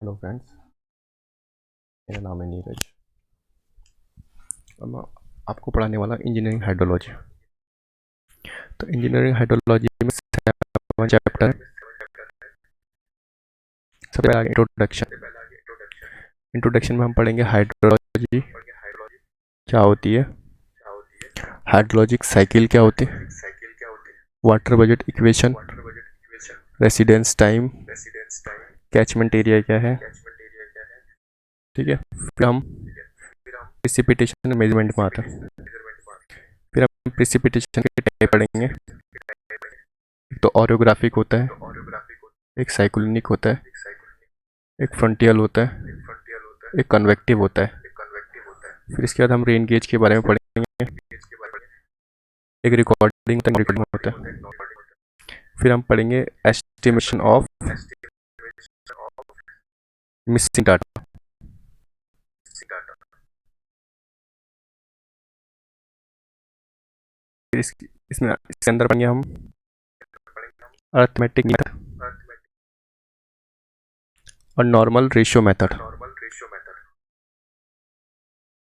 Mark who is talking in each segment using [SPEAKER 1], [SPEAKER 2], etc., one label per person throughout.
[SPEAKER 1] Hello friends, मेरा नाम है नीरज और मैं आपको पढ़ाने वाला इंजीनियरिंग हाइड्रोलॉजी। तो इंजीनियरिंग हाइड्रोलॉजी में 7 चैप्टर है। सबसे पहले इंट्रोडक्शन। इंट्रोडक्शन में हम पढ़ेंगे हाइड्रोलॉजी क्या होती है, हाइड्रोलॉजिक साइकिल क्या होती है, water budget equation, residence time, catchment area क्या है, ठीक है। फिर हम प्रिसिपिटेशन मेजरमेंट में आता है। फिर हम प्रिसिपिटेशन के टाइप पढ़ेंगे। एक तो ऑरियोग्राफिक होता है, एक साइक्लोनिक होता है, एक फ्रंटियल होता है, एक कन्वेक्टिव होता है। फिर इसके बाद हम रेन गेज के बारे में पढ़ेंगे। एक रिकॉर्डिंग होता है। फिर हम पढ़ेंगे एस्टिमेशन ऑफ मिसिंग डाटा। फिर इसके अंदर पढ़ेंगे हम अरिथमेटिक मेथड और नॉर्मल रेशियो मेथड।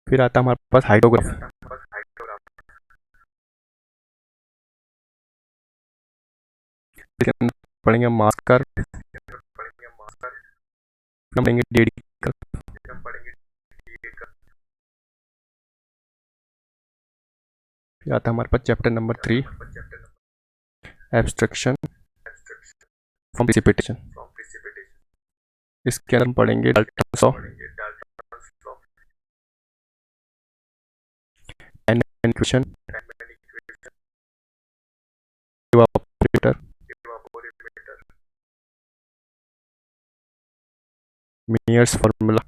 [SPEAKER 1] फिर आता है हमारे पास हाइड्रोग्राफ। फिर हम पढ़ेंगे मास कर्व, हम पढ़ेंगे डेडी कर्व। फिर आता है हमारे पास chapter number 3 abstraction from precipitation. इसके अंदर हम पढ़ेंगे Dalton law, Penman equation, evaporator, Meyers formula,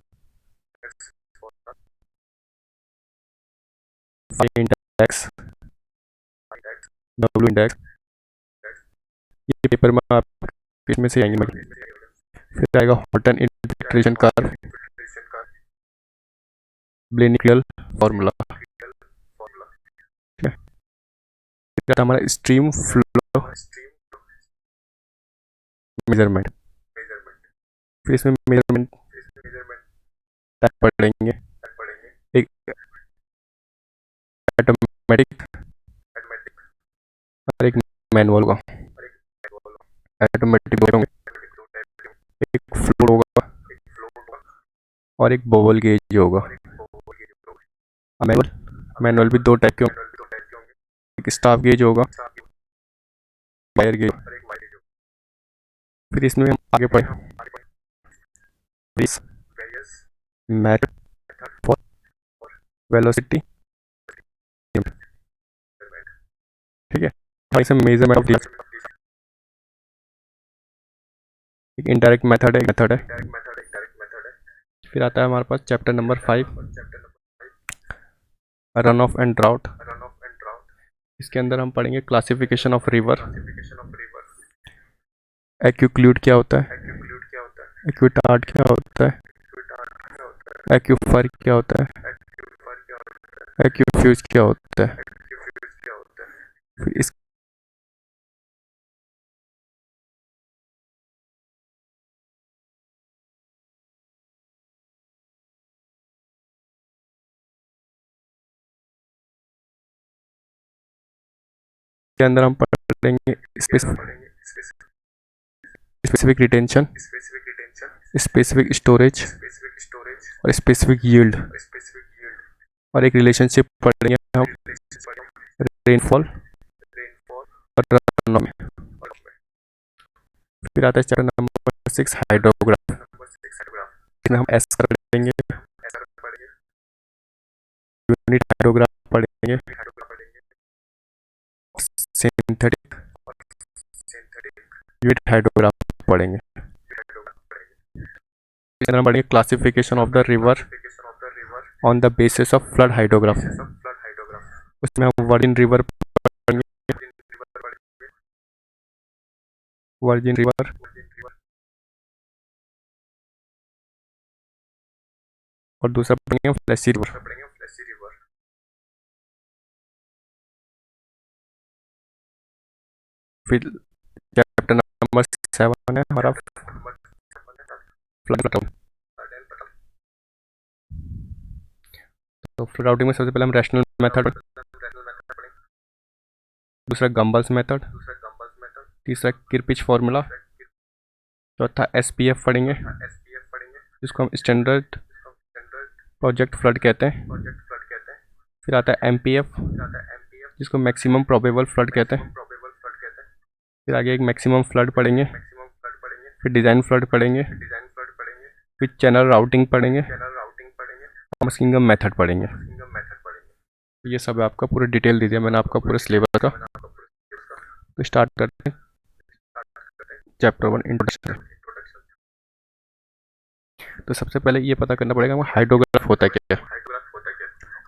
[SPEAKER 1] phi index, W index. ये पेपर में आप इसमें से आएंगे। फिर आएगा हॉटन इंटीग्रेशन कर्व, ब्लेनिकल फार्मूला। ठीक है। फिर हमारा स्ट्रीम फ्लो मेजरमेंट। फिर इसमें मेजरमेंट टाइप पढ़ेंगे। एक ऑटोमेटिक और एक मैनुअल होगा। ऑटोमेटिक होंगे, एक फ्लो होगा और एक बबल गेज होगा। मैनुअल मैनुअल भी 2 टाइप के होंगे, एक स्टाफ गेज होगा, वायर गेज। फिर इसमें हम आगे पढ़े मैथड फॉर वेलोसिटी। ठीक है। और इसमें मेजरमेंट ऑफ एक इनडायरेक्ट मेथड है। फिर आता है हमारे पास chapter number 5 run off and drought. इसके अंदर हम पढ़ेंगे क्लासिफिकेशन ऑफ रिवर, एक्यूक्लूड क्या होता है, एक्यूटार्ड क्या होता है, एक्यूफर क्या होता है, एक्यूफ्यूज क्या होता है। फिर इसके अंदर हम पढ़ेंगे स्पेसिफिक रिटेंशन, स्पेसिफिक स्टोरेज और स्पेसिफिक यील्ड। और एक रिलेशनशिप पढ़ेंगे हम रेनफॉल और रन में। फिर आता है चैप्टर नंबर 6 हाइड्रोग्राफ। इसमें हम एस पढ़ेंगे, यूनिट हाइड्रोग्राफ पढ़ेंगे, सिंथेटिक यूनिट हाइड्रोग्राफ पढ़ेंगे। फिर हम पढ़ेंगे classification of the river on the basis of flood hydrograph. उसमें हम वर्जिन रिवर पढ़ेंगे, वर्जिन रिवर और दूसरा पढ़ेंगे फ्लैशी रिवर। फिर चैप्टर नंबर 7 है हमारा फ्लड फ्लड राउटिंग में सबसे पहले हम रैशनल मेथड, दूसरा गंबल्स मेथड, तीसरा किरपिच फार्मूला, चौथा एसपीएफ पढ़ेंगे जिसको हम स्टैंडर्ड प्रोजेक्ट फ्लड कहते हैं। फिर आता है एमपीएफ जिसको मैक्सिमम प्रोबेबल फ्लड कहते हैं। फिर आगे एक मैक्सिमम फ्लड पढ़ेंगे, फिर डिज़ाइन फ्लड पढ़ेंगे, फिर चैनल राउटिंग पढ़ेंगे, थॉमस किंगम मेथड पढ़ेंगे। ये सब आपका पूरा डिटेल दे दिया मैंने आपका पूरे सिलेबस का। तो स्टार्ट करते हैं चैप्टर 1 इंट्रोडक्शन। तो सबसे पहले ये पता करना पड़ेगा हमें हाइड्रोग्राफ होता क्या है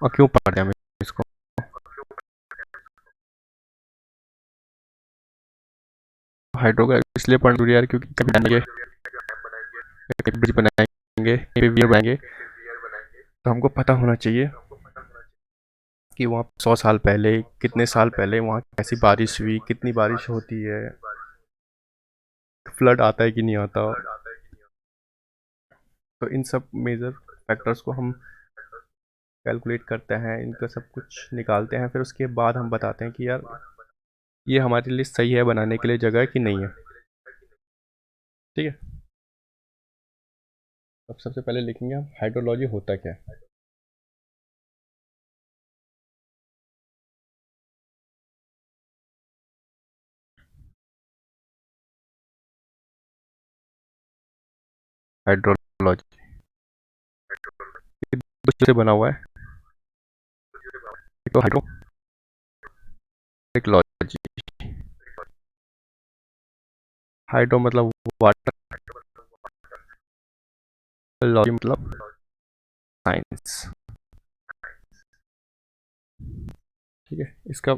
[SPEAKER 1] और क्यों पढ़ते हैं हम इसको। हाइड्रोग्राफ इसलिए पढ़ना जरूरी है क्योंकि कभी बनाएंगे, कभी ब्रिज बनाएंगे, कभी वियर बनाएंगे, तो हमको पता होना चाहिए कि वहाँ 100 साल पहले, कितने साल पहले वहाँ कैसी बारिश हुई, कितनी बारिश होती है, फ्लड आता है कि नहीं आता। तो इन सब मेजर फैक्टर्स को हम कैलकुलेट करते हैं, इनका सब कुछ निकालते हैं, फिर उसके बाद हम बताते हैं कि यार ये हमारे लिए सही है बनाने के लिए जगह कि नहीं है। ठीक है, अब सबसे पहले लिखेंगे हम हाइड्रोलॉजी होता क्या है। हाइड्रोलॉजी से बना हुआ है, तो हाइड्रोलॉजी, हाइड्रो मतलब वाटर, लॉजी मतलब साइंस। ठीक है, इसका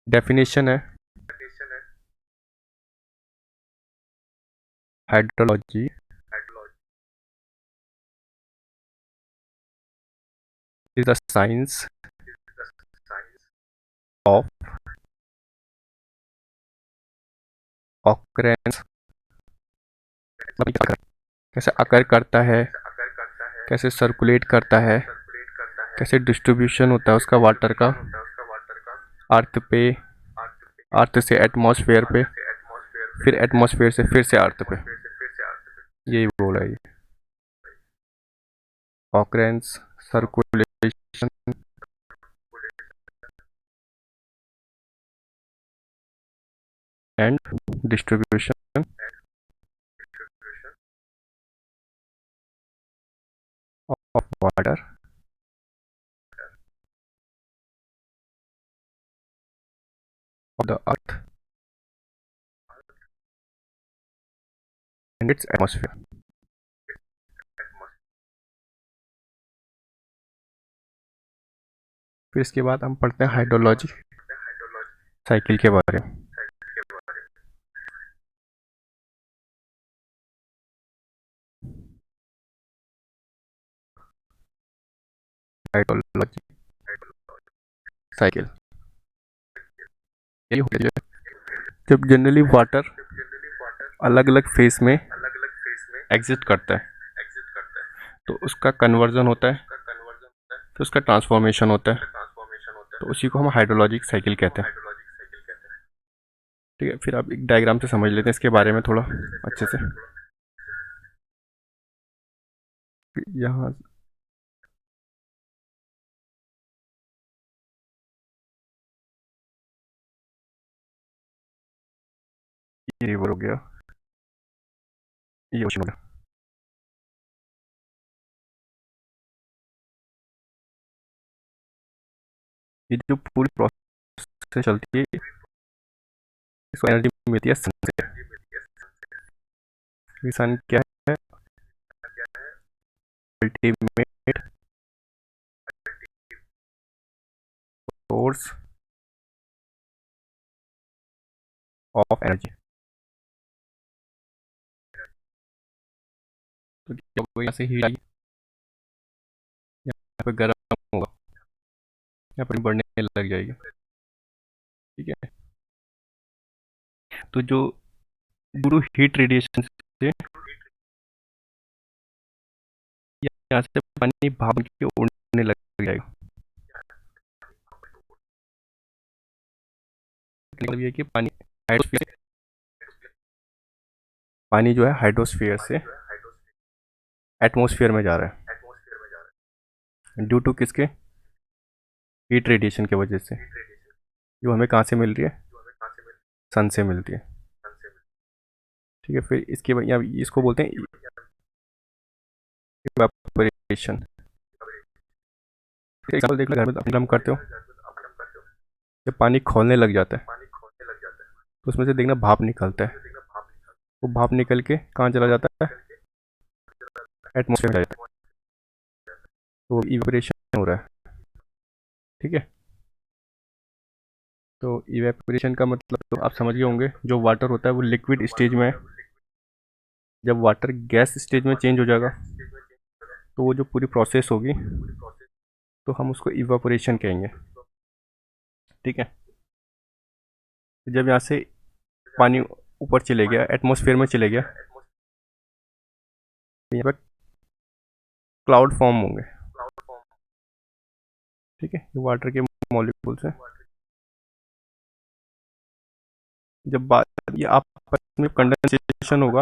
[SPEAKER 1] डेफिनेशन है hydrology is the science of occurrence, कैसे अकर करता है, कैसे सर्कुलेट करता है, कैसे डिस्ट्रीब्यूशन होता है उसका वाटर का अर्थ पे, अर्थ से एटमॉस्फेयर पे, फिर एटमॉस्फेयर से फिर से अर्थ पे। यही बोल रहा है ये occurrence, circulation and distribution of water of the earth and it's atmosphere. फिर इसके बाद हम पढ़ते हैं हाइड्रोलॉजी साइकिल के बारे में। हाइड्रोलॉजी साइकिल यही होती है जब जनरली वाटर अलग अलग फेज में एग्जिट करता है तो उसका कन्वर्जन होता है, फिर उसका ट्रांसफॉर्मेशन होता है, तो उसी को हम हाइड्रोलॉजिक साइकिल कहते हैं। ठीक है, फिर आप एक डायग्राम से समझ लेते हैं इसके बारे में थोड़ा अच्छे से। यहाँ ये रिवर हो गया, ये ओशन हो गया। ये जो पूरी प्रोसेस चलती है इसको एनर्जी मिलती है सन से। सन क्या है, अल्टीमेट सोर्स ऑफ एनर्जी। तो जब यहाँ से हीट आई, यहाँ पे गर्म होगा, यहाँ पर बढ़ने लग जाएगी। ठीक है, तो जो ड्यू हीट रेडिएशन से यहाँ से पानी भाप के उड़ने लग जाएगा। ये कि पानी जो है हाइड्रोस्फीयर से एटमॉस्फेयर में जा रहा है ड्यू टू किसके, हीट रेडिएशन की वजह से, जो हमें कहाँ से मिल रही है, सन से मिलती है। ठीक है, फिर इसके बाद यहाँ इसको बोलते हैं इवेपोरेशन। एग्जाम्पल देख लो, घर में अपने हम करते हो, जब पानी खौलने लग जाता है तो उसमें से देखना भाप निकलता है, वो भाप निकल के कहाँ चला जाता है, एटमॉस्फेयर में जाता है, तो इवेपोरेशन हो रहा है। ठीक है, तो इवेपोरेशन का मतलब तो आप समझ गए होंगे, जो वाटर होता है वो लिक्विड स्टेज में है, जब वाटर गैस स्टेज में चेंज हो जाएगा तो वो जो पूरी प्रोसेस होगी तो हम उसको इवेपोरेशन कहेंगे। ठीक है, जब यहाँ से पानी ऊपर चले गया, एटमॉस्फेयर में चले गया, तो यहाँ पर क्लाउड फॉर्म होंगे। ठीक है, ये वाटर के मॉलिक्यूल्स हैं। जब बात ये आपस में कंडेंसेशन होगा,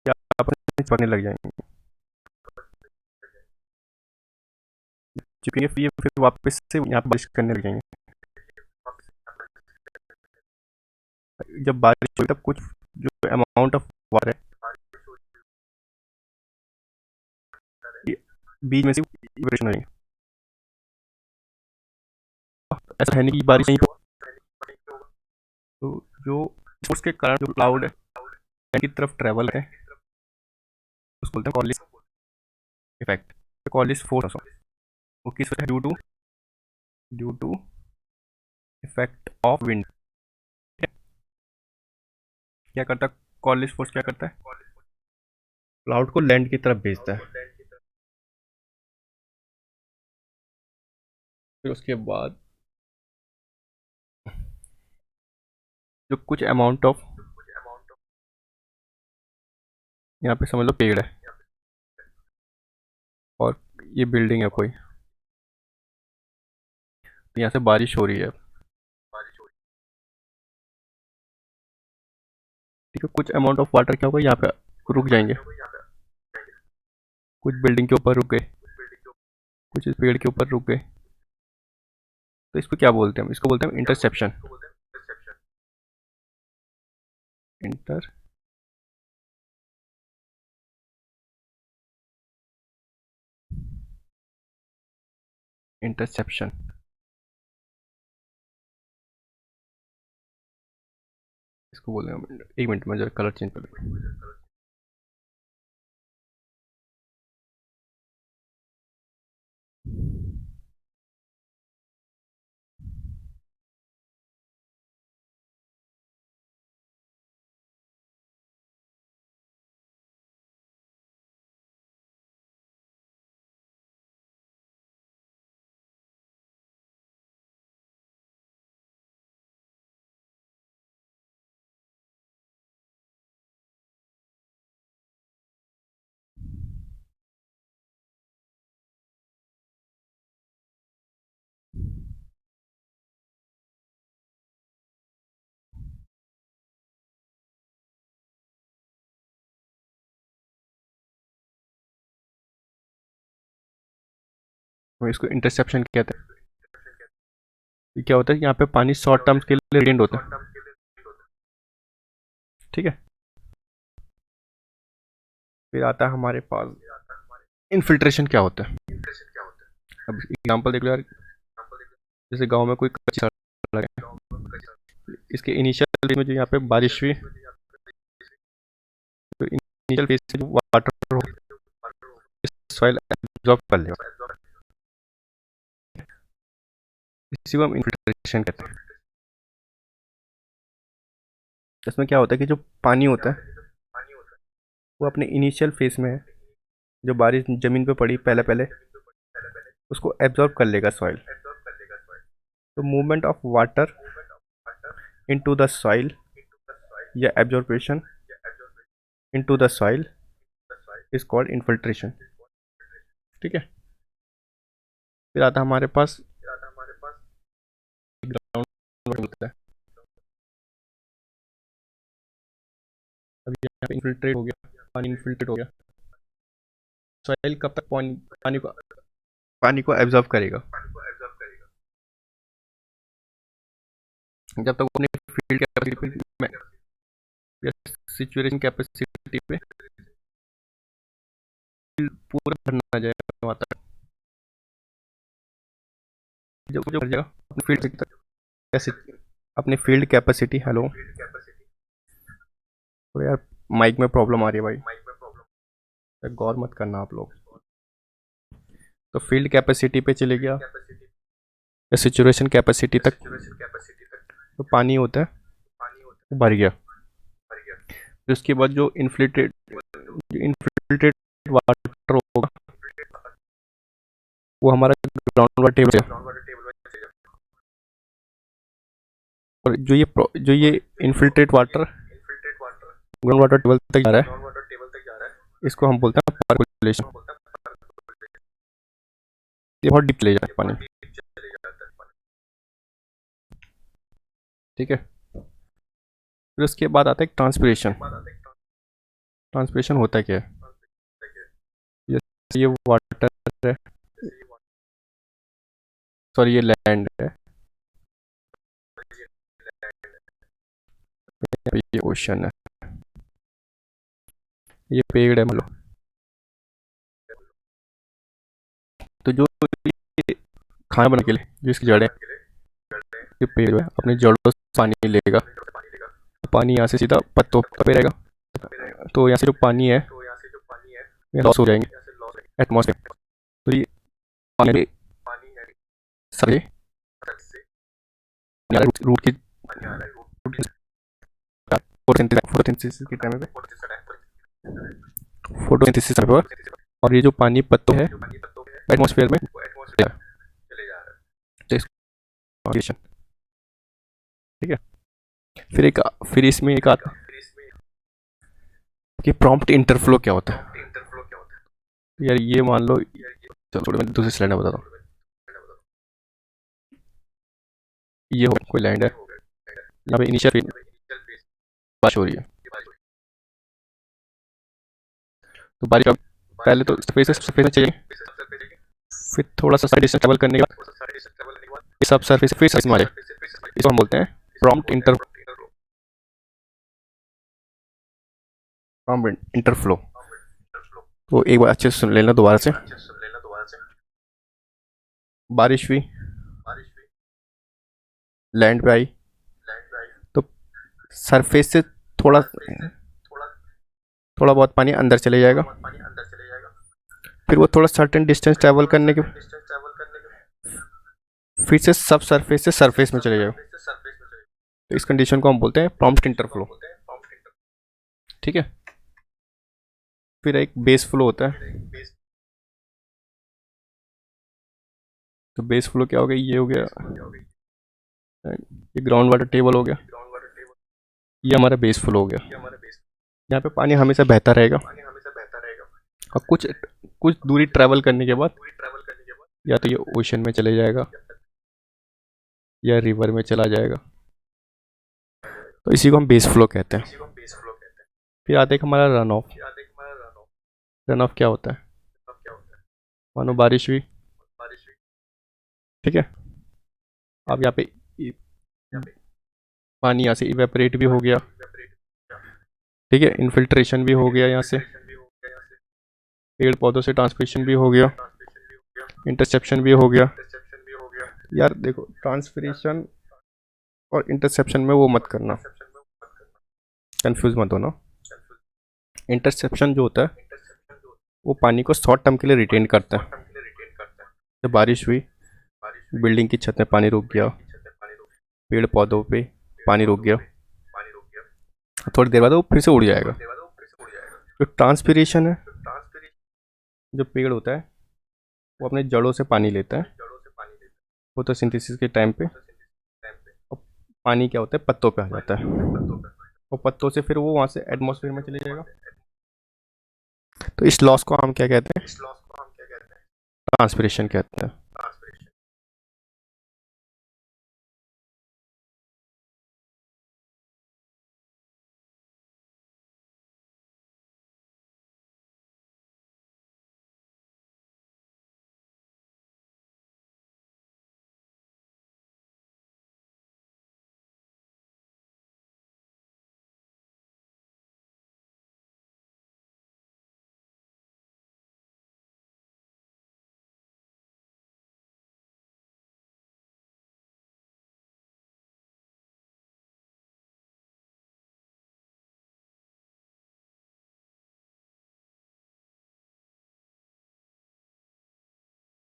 [SPEAKER 1] या आपस में चिपकने लग जाएंगे, चिपकेंगे, फिर वापस से यहाँ पर बारिश करने लग जाएंगे। जब बारिश होगी तब कुछ जो अमाउंट ऑफ वाटर है बीच में से इवेपोरेशन होगी। ऐसा है नहीं कि बारिश नहीं हो, तो जो फोर्स के कारण जो क्लाउड है की तरफ ट्रेवल है उसको बोलते हैं कॉलिस इफेक्ट, कॉलिस फोर्स। वो किस वजह, due to effect of wind. क्या करता है कॉलिस फोर्स, क्या करता है, क्लाउड को लैंड की तरफ भेजता है। फिर उसके बाद जो कुछ अमाउंट ऑफ, यहाँ पे समझ लो पेड़ है और ये बिल्डिंग है कोई, तो यहाँ से बारिश हो रही है। ठीक है, कुछ अमाउंट ऑफ वाटर क्या होगा, यहाँ पे रुक जाएंगे, कुछ बिल्डिंग के ऊपर रुक गए, कुछ इस पेड़ के ऊपर रुक गए, तो इसको क्या बोलते हैं, इसको बोलते हैं इंटरसेप्शन। Inter interception. इसको बोलेंगे, एक मिनट में जरा कलर चेंज कर लेते हैं। तो इसको इंटरसेप्शन कहते हैं। ये क्या होता है, यहाँ पे पानी शॉर्ट टर्म्स के लिए रेडिएंट होता है। ठीक है, फिर आता है हमारे पास इनफिल्ट्रेशन क्या होता है। अब एग्जांपल देख लो यार, जैसे गांव में कोई कच्ची सड़क है, इसके इनिशियल फेज में जो यहाँ पे बारिश हुई, तो इनिशियल फेज से जो वाटर हो सॉइल एब्जॉर्ब कर लेगा, इसी को हम इनफिल्ट्रेशन कहते हैं। इसमें क्या होता है कि जो पानी होता है वो अपने इनिशियल फेज में है, जो बारिश जमीन पे पड़ी पहले पहले उसको एब्जॉर्ब कर लेगा सॉइल। तो movement of water into the soil या absorption into the soil is called infiltration. ठीक है, फिर आता है हमारे पास ग्राउंड होता है। अब यहाँ पे इन्फिल्ट्रेट हो गया, पानी इन्फिल्ट्रेट हो गया। सॉइल कब तक पानी को एब्जॉर्ब करेगा? जब तक वो अपने फील्ड कैपेसिटी पे या सिचुएशन कैपेसिटी पे पूरा भरना जाएगा वहाँ तक। जब जो भर जाएगा अपने फील्ड तक, कैसे अपने फील्ड कैपेसिटी। हेलो तो यार माइक में प्रॉब्लम आ रही है भाई, गौर मत करना आप लोग। तो फील्ड कैपेसिटी पे चले गया या सिचुएशन कैपेसिटी तक, तो पानी होता है वो भर गया। फिर उसके बाद जो इन्फ्लेटेड वाटर होगा वो हमारा ग्राउंड वाटर टेबल है। और जो ये infiltrate water ground water table तक जा रहा है, इसको हम बोलते हैं पर्कोलेशन। ये बहुत डीप ले जाता है पानी, ठीक है। फिर उसके बाद आता है ट्रांसपिरेशन। ट्रांसपिरेशन होता है क्या है? ये वाटर है, सॉरी ये लैंड है, ये ओशन है, ये पेड़ है मतलब। तो जो खाना बनाने के लिए जो इसकी जड़ है, ये पेड़ जो है अपनी जड़ों से पानी लेगा, पानी यहाँ से सीधा पत्तों पे रहेगा। तो यहाँ से जो पानी है ये लॉस हो जाएंगे एटमॉस्फेयर। तो ये पानी सारे रूट की फोटोसिंथेसिस के टाइम पे फोटोसिंथेसिस पर, और ये जो पानी पत्तों है एटमॉस्फेयर में चले जा रहा है, ठीक है। फिर इसमें एक आता है कि प्रॉम्प्ट इंटरफ्लो क्या होता है। यार ये मान लो, चलो मैं दूसरी स्लाइड में बताता हूँ। ये हो कोई लैंड है, यहाँ पे इनिशियल बारिश हो रही है। तो बारिश का पहले तो सरफेस में चाहिए, फिर थोड़ा सा डिस्टेंस ट्रेवल करने के बाद सब सरफेस फिर सरफेस में आ जाए। इसको हम बोलते हैं प्रॉम्प्ट इंटरफ्लो। तो एक बार अच्छे से सुन लेना दोबारा से। बारिश हुई, लैंड पे आई, तो सरफेस से थोड़ा बहुत पानी अंदर चले जाएगा। फिर वो थोड़ा सर्टेन डिस्टेंस ट्रैवल करने के फिर से सब सरफेस से सरफेस में चले जाएगा। तो इस कंडीशन को हम बोलते हैं प्रॉम्प्ट इंटरफ्लो, ठीक है। फिर एक बेस फ्लो होता है। तो बेस फ्लो क्या हो गया? ये हो गया, ये ग्राउंड वाटर टेबल हो गया, ये हमारा बेस फ्लो हो गया। यहाँ पे पानी हमेशा बहता रहेगा, और कुछ दूरी ट्रैवल करने के बाद या तो ये ओशन में चले जाएगा या रिवर में चला जाएगा। तो इसी को हम बेस फ्लो कहते हैं। फिर आते हैं हमारा रन ऑफ। रन ऑफ क्या होता है? मानो बारिश हुई, ठीक है। अब यहाँ पे पानी यहाँ से इवेपोरेट भी हो गया, ठीक है। इन्फिल्ट्रेशन भी हो गया, यहाँ से पेड़ पौधों से ट्रांसपिरेशन भी हो गया, इंटरसेप्शन भी हो गया। यार देखो, ट्रांसपिरेशन और इंटरसेप्शन में वो मत करना, कंफ्यूज मत होना। इंटरसेप्शन जो होता है वो पानी को शॉर्ट टर्म के लिए रिटेन करता है। जब बारिश हुई, बिल्डिंग की छत में पानी रुक गया, पेड़ पौधों पे पानी रुक गया, थोड़ी देर बाद वो फिर से उड़ जाएगा। जो ट्रांसपिरेशन है, जो पेड़ होता है वो अपने जड़ों से पानी लेता है फोटोसिंथेसिस के टाइम पे, और पानी क्या होता है पत्तों पे आ जाता है, और पत्तों से फिर वो वहाँ से एटमॉस्फेयर में चले जाएगा। तो इस लॉस को हम क्या कहते हैं? ट्रांसपिरेशन कहते हैं।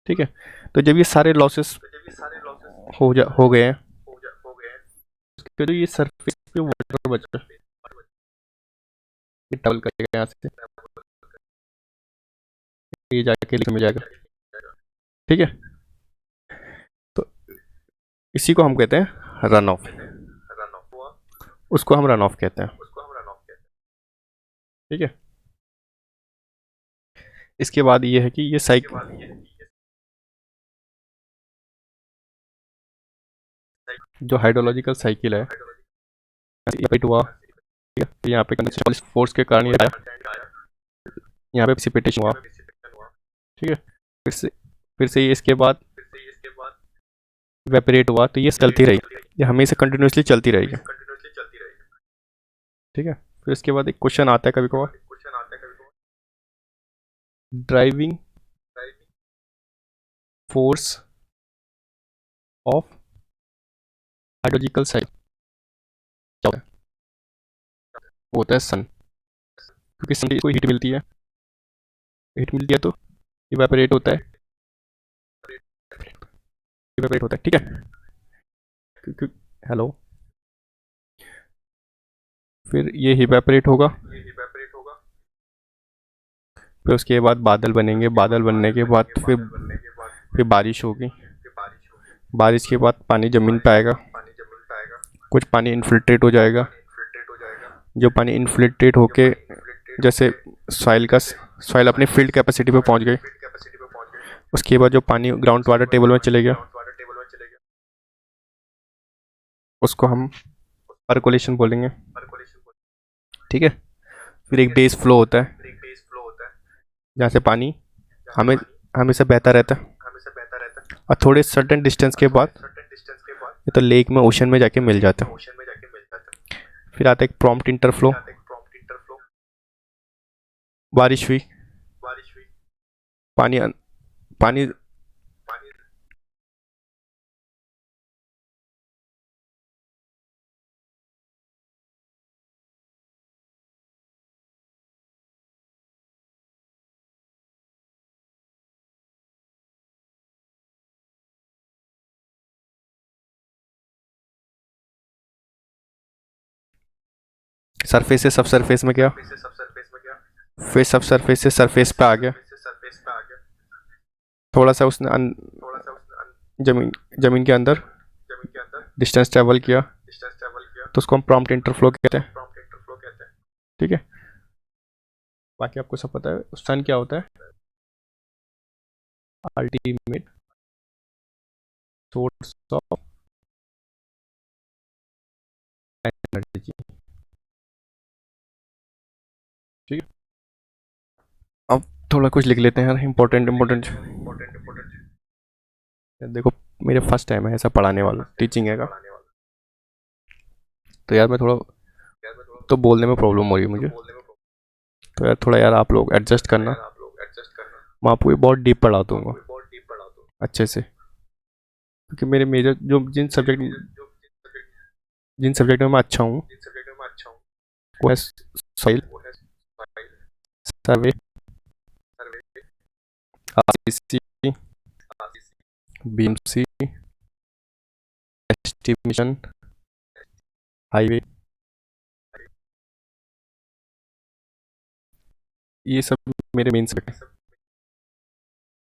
[SPEAKER 1] ठीक है। तो जब ये सारे लॉसेस हो गए हैं, उसके तो ये सरफेस पे वाटर बचा, ये ट्रैवल करेगा यहाँ से, ये जाके लिख में जाएगा। ठीक है, तो इसी को हम कहते हैं रन ऑफ, उसको हम रन ऑफ कहते हैं। ठीक है, इसके बाद ये है कि ये साइकिल, जो हाइड्रोलॉजिकल साइकिल है, रिपीट हुआ, ठीक है, यहाँ पे कंडक्शन फोर्स के कारण ये आया, यहाँ पे प्रेसिपिटेशन हुआ। ठीक है, फिर से ये इसके बाद इवेपोरेट हुआ, तो ये चलती रही, ये हमेशा कंटिन्यूसली चलती रहेगी। ठीक है, फिर इसके बाद एक क्वेश्चन आता है कभी कभार, driving force of hydrological cycle क्या होता है? वो होता है सन, क्योंकि सन को हीट मिलती है, हीट मिलती है तो इवेपोरेट होता है, इवेपोरेट होता है। ठीक है, क्योंकि हेलो, फिर ये इवेपोरेट होगा, फिर उसके बाद बादल बनेंगे, बादल बनने के बाद फिर बारिश होगी, बारिश के बाद पानी ज़मीन पे आएगा, कुछ पानी इन्फिल्ट्रेट हो जाएगा, जो पानी इन्फिल्ट्रेट होके जैसे सॉइल अपनी फील्ड कैपेसिटी पे पहुंच गई, उसके बाद जो पानी ग्राउंड वाटर टेबल में चले गया, उसको हम परकोलेशन बोलेंगे। ठीक है, फिर एक बेस फ्लो होता है, जहाँ से पानी हमें हमेशा बहता रहता है, और थोड़े सर्टेन डिस्टेंस के बाद ये तो लेक में, ओशन में जाके मिल जाता है। फिर आता है एक प्रॉम्प्ट इंटरफ्लो, बारिश हुई, पानी पानी सरफेस से सब सरफेस में गया, फिर सब सरफेस से सरफेस पे आ गया, थोड़ा सा उसने जमीन जमीन के अंदर डिस्टेंस ट्रेवल किया, तो उसको हम प्रॉम्प्ट इंटरफ्लो कहते हैं। ठीक है, बाकी आपको सब पता है सन क्या होता है, अल्टीमेट सोर्स ऑफ एनर्जी। ठीक है, अब थोड़ा कुछ लिख लेते हैं यार, इंपॉर्टेंट इंपॉर्टेंट। देखो, मेरे फर्स्ट टाइम है ऐसा पढ़ाने वाला, टीचिंग है का, तो यार मैं थोड़ा, तो बोलने में प्रॉब्लम हो रही है मुझे, तो यार थोड़ा यार आप लोग एडजस्ट करना, मैं आपको ये बहुत डीप पढ़ा दूंगा अच्छे से, क्योंकि मेरे मेजर जो जिन सब्जेक्ट में मैं अच्छा हूँ वो है सॉइल, सर्वे, आरसीसी, बीएमसी, एस्टिमेशन, हाईवे, ये सब मेरे मेन सब्जेक्ट हैं।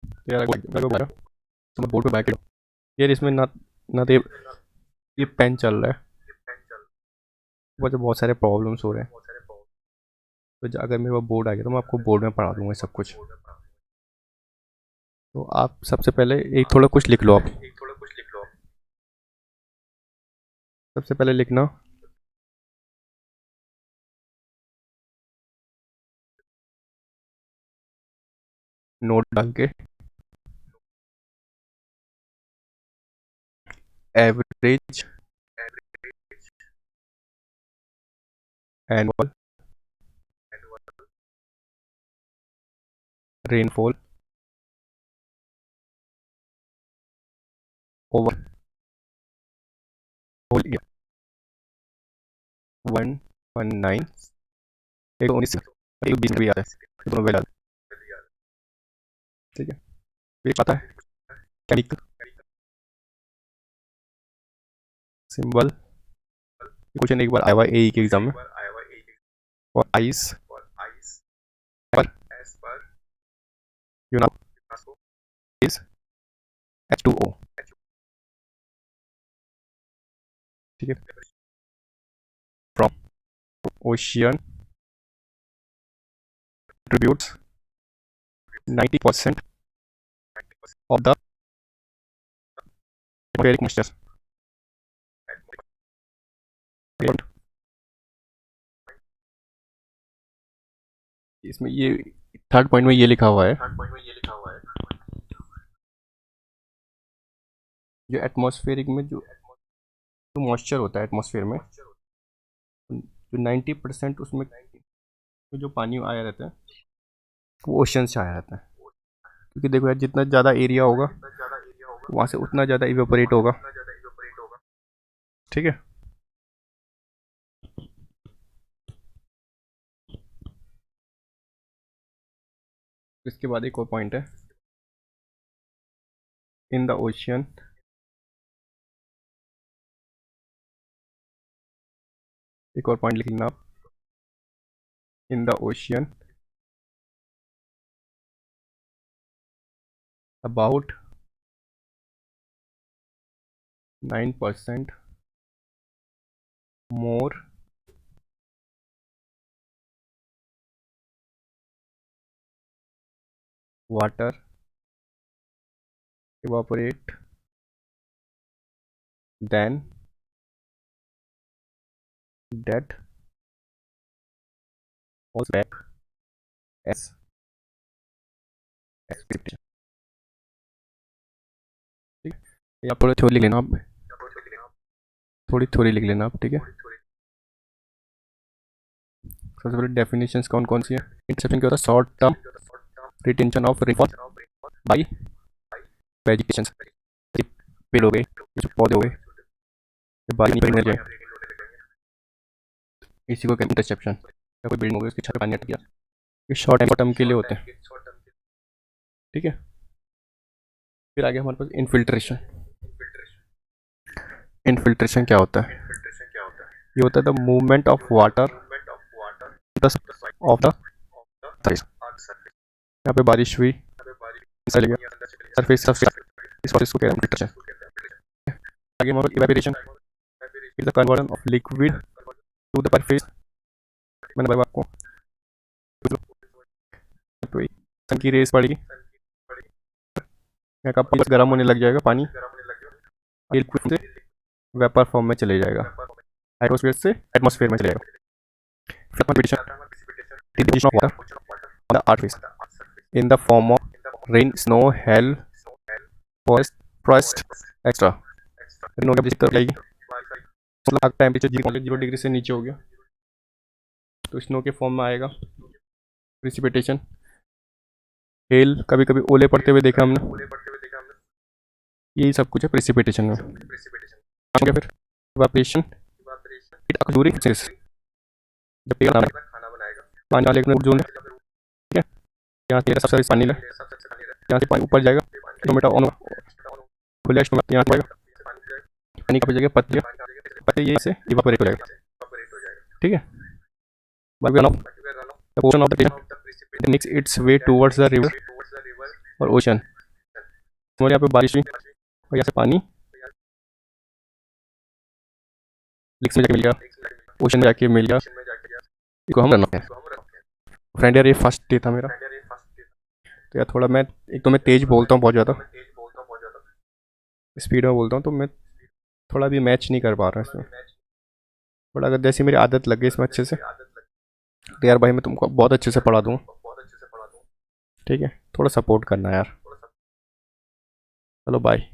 [SPEAKER 1] तो यार तो मैं बोर्ड पे बैठ यार, इसमें ना ना तो ये पेन चल रहा है, मुझे बहुत सारे प्रॉब्लम्स हो रहे हैं, तो अगर मेरे पास बोर्ड आ गया तो मैं आपको बोर्ड में पढ़ा दूंगा सब कुछ। तो आप सबसे पहले एक थोड़ा कुछ लिख लो, आप सबसे पहले लिखना नोट डाल के, average annual rainfall over whole year 119, 119, 120 भी आता है, दोनों वैल्यू। ठीक है, ये पता है। केमिकल सिंबल, क्वेश्चन एक बार आया हुआ एई के एग्जाम में, और आइस पर यूनाइट इज H2O, ठीक है, from ocean contributes 90% of the atmospheric moisture. इसमें ये थर्ड पॉइंट में ये लिखा हुआ है, जो एटमॉस्फेरिक में जो मॉइस्चर होता है एटमॉस्फेयर में, जो 90% उसमें जो पानी आया रहता है वो ओशन से आया रहता है। क्योंकि देखो यार, जितना ज़्यादा एरिया होगा वहाँ से उतना ज़्यादा इवेपोरेट होगा, ठीक है। इसके बाद एक और पॉइंट है, इन द ओशियन एक और पॉइंट लिख लेना आप, in the ocean about 9% more water evaporate than that was back as expected, ठीक है। या थोड़ी थोड़ी लिख लेना आप, थोड़ी थोड़ी लिख लेना आप, ठीक है। सबसे पहले डेफिनेशंस कौन कौन सी है। इंटरसेप्शन क्या होता है, short term retention of rainfall by vegetation, पेड़ हो गए, पौधे हो गए, बारिश नहीं जाए, इसी को इंटरसेप्शन। या कोई बिल्डिंग हो गई उसकी छत पे पानी अटक गया, ये शॉर्ट टर्म के लिए होते हैं, ठीक है। फिर आगे हमारे पास इनफिल्ट्रेशन। इनफिल्ट्रेशन क्या होता है, ये होता है the movement of water of the surface. यहाँ पे बारिश हुई, चले गया सरफेस, इस प्रोसेस को कहते हैं इनफिल्ट्रेशन। आगे हमारे पास evaporation is the conversion of liquid to the surface. मैंने बताया आपको, तो सन की रेस पड़ेगी, यहाँ का पानी गर्म होने लग जाएगा, पानी लिक्विड से वेपर फॉर्म में चले जाएगा, एटमॉस्फेयर से एटमॉस्फेयर में चले जाएगा। Deposition of water on the earth surface in the form of rain, snow, hail, frost, etc. Rain हो गया जिस तरह जाएगी, मतलब अगर टेम्परेचर 0 डिग्री से नीचे हो गया तो स्नो के फॉर्म में आएगा प्रिसिपिटेशन। हेल, कभी कभी ओले पड़ते हुए देखा हमने, यही सब कुछ है प्रिसिपिटेशन में। फिर evaporation, it occurs during process, जब पेड़ पानी वाले में जोन है, ठीक है, यहाँ से सबसे पानी है, यहाँ से पानी ऊपर जाएगा, किलोमीटर ऑन खुले यहाँ जाएगा, पानी का जगह पत्ते ये से इवापोरेट हो जाएगा, ठीक है। the portion of the precipitation makes its way towards the river और ओशन। और यहाँ पे बारिश हुई और यहाँ से पानी लेक्स में जाके मिल गया, ओशन में जाके मिल गया, इसको हम रन ऑफ है। फ्रेंड यार, ये फर्स्ट डे था मेरा, तो यार थोड़ा मैं एक तो मैं तेज़ बोलता हूँ, बहुत ज़्यादा स्पीड में बोलता हूँ, तो मैं थोड़ा भी मैच नहीं कर पा रहा इसमें। थोड़ा अगर जैसे मेरी आदत लग गई इसमें अच्छे से, तो यार भाई मैं तुमको बहुत अच्छे से पढ़ा दूँ, ठीक है। थोड़ा सपोर्ट करना यार, चलो बाय।